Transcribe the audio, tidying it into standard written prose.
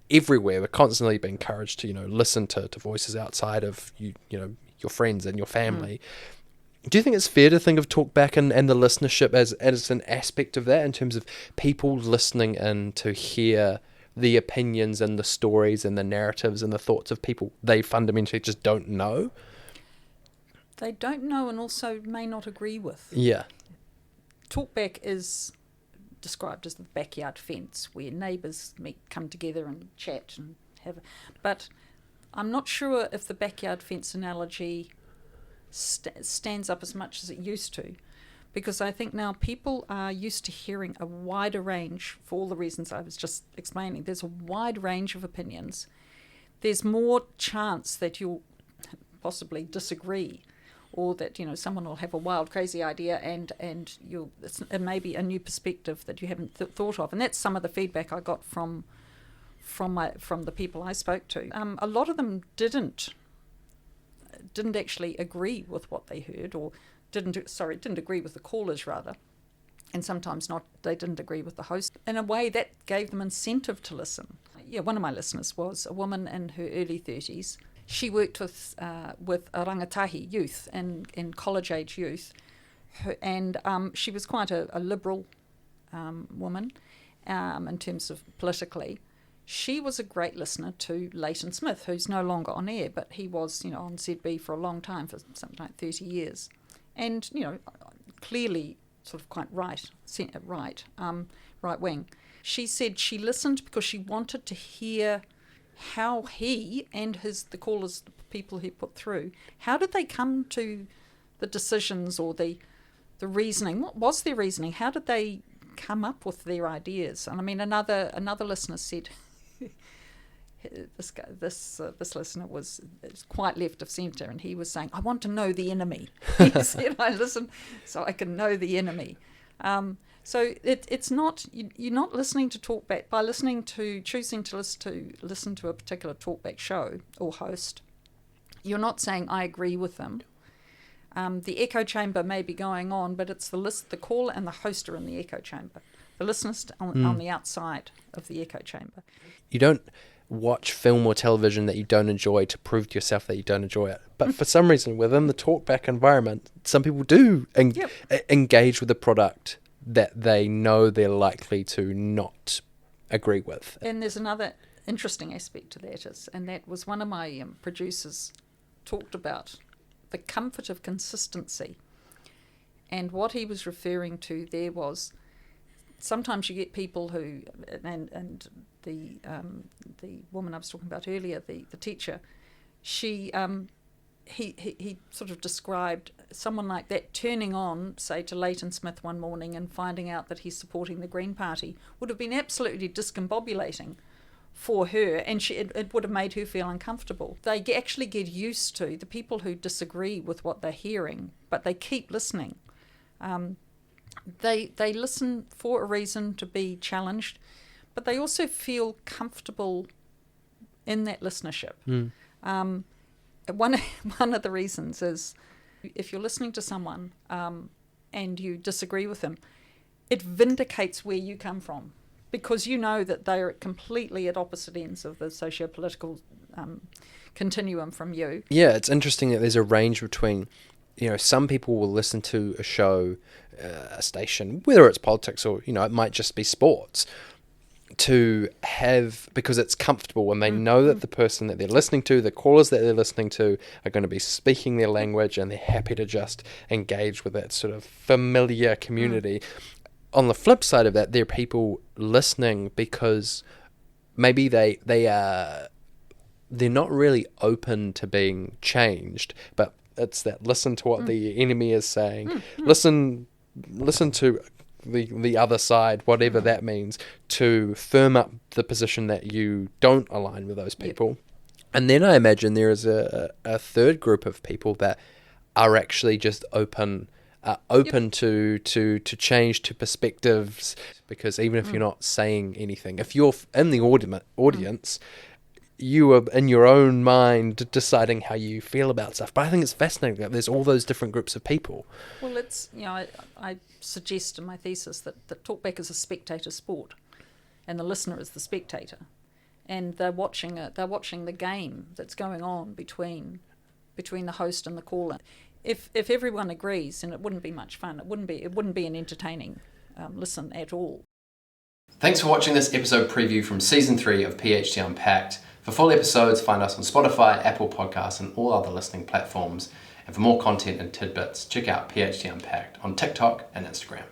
everywhere. We're constantly being encouraged to, listen to voices outside of your friends and your family. Do you think it's fair to think of Talkback and the listenership as an aspect of that, in terms of people listening in to hear the opinions and the stories and the narratives and the thoughts of people they fundamentally just don't know? They don't know, and also may not agree with. Yeah. Talkback is described as the backyard fence, where neighbours come together and chat and have. But I'm not sure if the backyard fence analogy stands up as much as it used to, because I think now people are used to hearing a wider range, for all the reasons I was just explaining. There's a wide range of opinions. There's more chance that you'll possibly disagree, or that someone will have a wild, crazy idea, and it may be a new perspective that you haven't thought of. And that's some of the feedback I got from the people I spoke to. A lot of them didn't actually agree with what they heard, or didn't agree with the callers rather, and sometimes not. They didn't agree with the host. In a way, that gave them incentive to listen. Yeah, one of my listeners was a woman in her early 30s. She worked with rangatahi youth and college-age youth, and she was quite a liberal woman in terms of politically. She was a great listener to Leighton Smith, who's no longer on air, but he was, on ZB for a long time, for something like 30 years. And, clearly sort of quite right wing. She said she listened because she wanted to hear how he and the callers, the people he put through, how did they come to the decisions or the reasoning? What was their reasoning? How did they come up with their ideas? And I mean, another listener said, this listener was quite left of centre, and he was saying, I want to know the enemy. He said, I listen so I can know the enemy. So it's not, you're not listening to Talkback by choosing to listen to a particular Talkback show or host. You're not saying I agree with them. The echo chamber may be going on, but it's the caller and the host are in the echo chamber. The listener's on the outside of the echo chamber. You don't watch film or television that you don't enjoy to prove to yourself that you don't enjoy it. But for some reason, within the Talkback environment, some people do engage with the product that they know they're likely to not agree with. And there's another interesting aspect to that, and that was one of my producers talked about the comfort of consistency. And what he was referring to there was sometimes you get people who, and the woman I was talking about earlier, the teacher, he sort of described someone like that turning on, say, to Leighton Smith one morning and finding out that he's supporting the Green Party would have been absolutely discombobulating for her, and it would have made her feel uncomfortable. They actually get used to the people who disagree with what they're hearing, but they keep listening. They listen for a reason, to be challenged, but they also feel comfortable in that listenership. One of the reasons is if you're listening to someone and you disagree with them, it vindicates where you come from, because you know that they're completely at opposite ends of the socio-political continuum from you. Yeah, it's interesting that there's a range between, some people will listen to a show, a station, whether it's politics or, it might just be sports, because it's comfortable and they know that the person that they're listening to, the callers that they're listening to, are going to be speaking their language, and they're happy to just engage with that sort of familiar community. On the flip side of that, there are people listening because maybe they're not really open to being changed, but it's that listen to what the enemy is saying, listen to the other side, whatever that means, to firm up the position that you don't align with those people. Yep. And then I imagine there is a third group of people that are actually just open to change, to perspectives, because even if you're not saying anything, if you're in the audience, you are in your own mind deciding how you feel about stuff. But I think it's fascinating that there's all those different groups of people. Well, it's, I suggest in my thesis that Talkback is a spectator sport, and the listener is the spectator. and they're watching it. They're watching the game that's going on between the host and the caller. If everyone agrees, then it wouldn't be much fun. It wouldn't be an entertaining listen at all. Thanks for watching this episode preview from Season 3 of PhD Unpacked. For full episodes, find us on Spotify, Apple Podcasts, and all other listening platforms. And for more content and tidbits, check out PhD Unpacked on TikTok and Instagram.